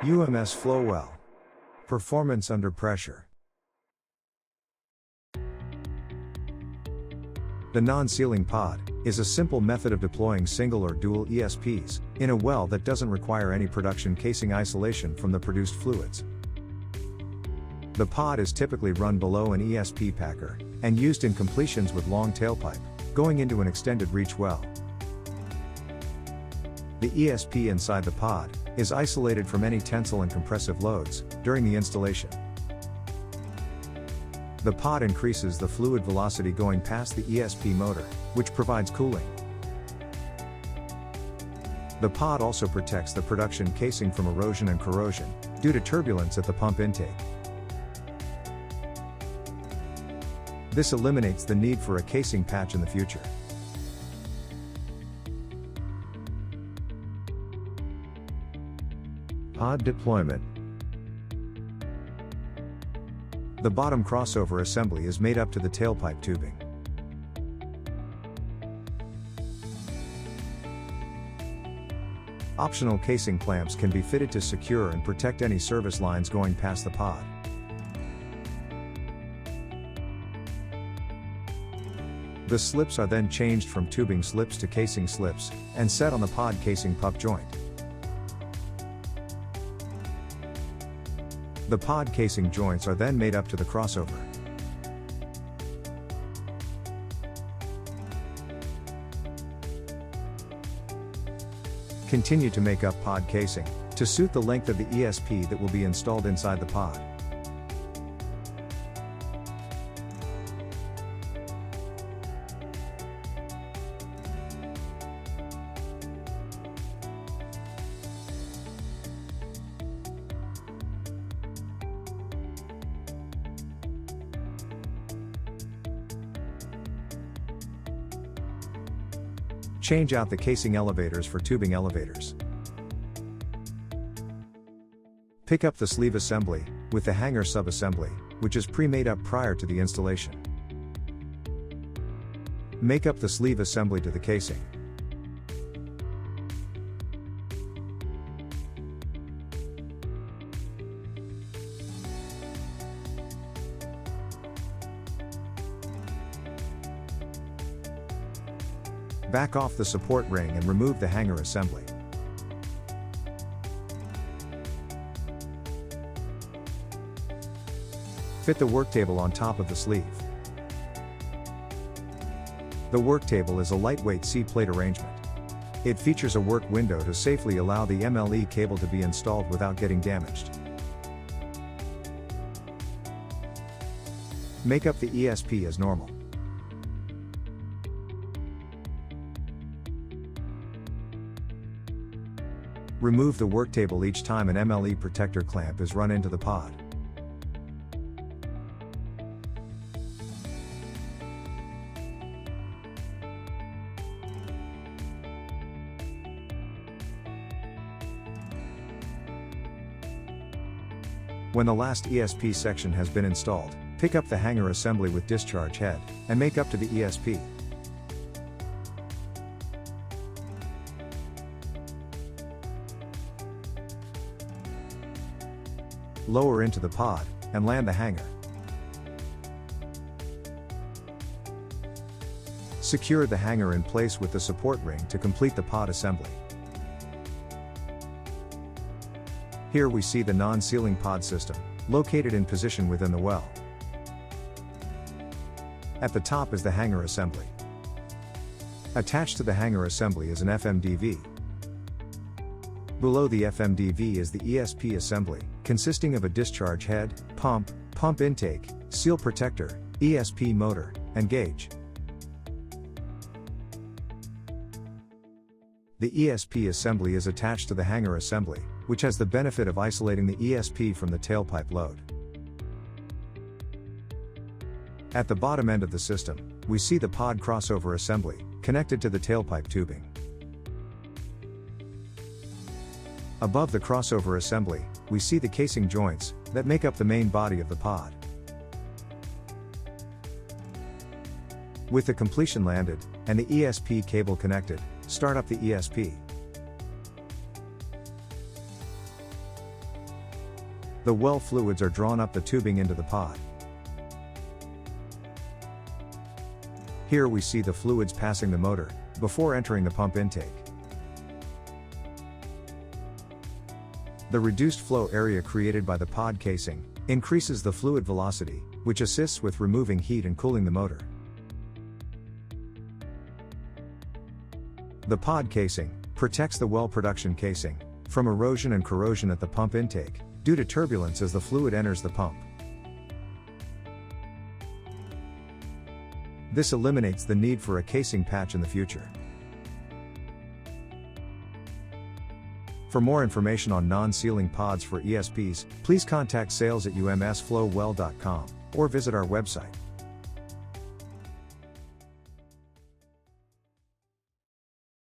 UMS Flowell. Performance under pressure. The non-sealing pod is a simple method of deploying single or dual ESPs in a well that doesn't require any production casing isolation from the produced fluids. The pod is typically run below an ESP packer and used in completions with long tailpipe, going into an extended reach well. The ESP inside the pod is isolated from any tensile and compressive loads during the installation. The pod increases the fluid velocity going past the ESP motor, which provides cooling. The pod also protects the production casing from erosion and corrosion due to turbulence at the pump intake. This eliminates the need for a casing patch in the future. Pod deployment. The bottom crossover assembly is made up to the tailpipe tubing. Optional casing clamps can be fitted to secure and protect any service lines going past the pod. The slips are then changed from tubing slips to casing slips and set on the pod casing puck joint. The pod casing joints are then made up to the crossover. Continue to make up pod casing to suit the length of the ESP that will be installed inside the pod. Change out the casing elevators for tubing elevators. Pick up the sleeve assembly with the hanger sub-assembly, which is pre-made up prior to the installation. Make up the sleeve assembly to the casing. Back off the support ring and remove the hanger assembly. Fit the work table on top of the sleeve. The work table is a lightweight C-plate arrangement. It features a work window to safely allow the MLE cable to be installed without getting damaged. Make up the ESP as normal. Remove the work table each time an MLE protector clamp is run into the pod. When the last ESP section has been installed, pick up the hanger assembly with discharge head and make up to the ESP. Lower into the pod and land the hanger. Secure the hanger in place with the support ring to complete the pod assembly. Here we see the non-sealing pod system, located in position within the well. At the top is the hanger assembly. Attached to the hanger assembly is an FMDV. Below the FMDV is the ESP assembly, consisting of a discharge head, pump intake, seal protector, ESP motor, and gauge. The ESP assembly is attached to the hanger assembly, which has the benefit of isolating the ESP from the tailpipe load. At the bottom end of the system, we see the pod crossover assembly, connected to the tailpipe tubing. Above the crossover assembly, we see the casing joints that make up the main body of the pod. With the completion landed, and the ESP cable connected, start up the ESP. The well fluids are drawn up the tubing into the pod. Here we see the fluids passing the motor, before entering the pump intake. The reduced flow area created by the pod casing increases the fluid velocity, which assists with removing heat and cooling the motor. The pod casing protects the well production casing from erosion and corrosion at the pump intake, due to turbulence as the fluid enters the pump. This eliminates the need for a casing patch in the future. For more information on non-sealing pods for ESPs, please contact sales@umsflowwell.com or visit our website.